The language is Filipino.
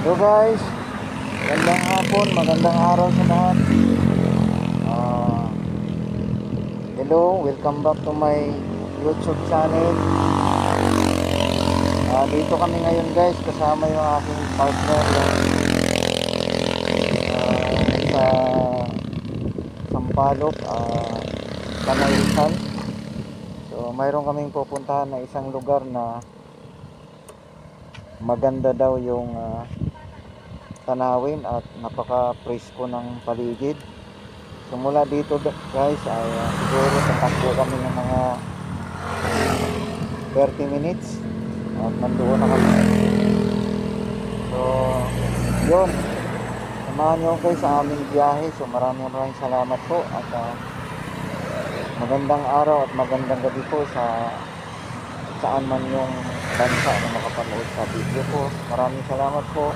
Hello guys, magandang hapon, magandang araw sa lahat. Ah, Hello, welcome back to my YouTube channel. Dito kami ngayon guys, kasama yung aking partner sa Sampaloc, Tanay Rizal. So mayroon kaming pupuntahan na isang lugar na maganda daw yung tanawin at napaka-presko ng paligid. So mula dito guys ay siguro tatakbo kami ng mga 30 minutes at nandoon na kami. So yun, samahan nyo kayo sa aming biyahe. So maraming salamat po at magandang araw at magandang gabi po sa saan man yung bansa na makapanood sa video ko. Maraming salamat po.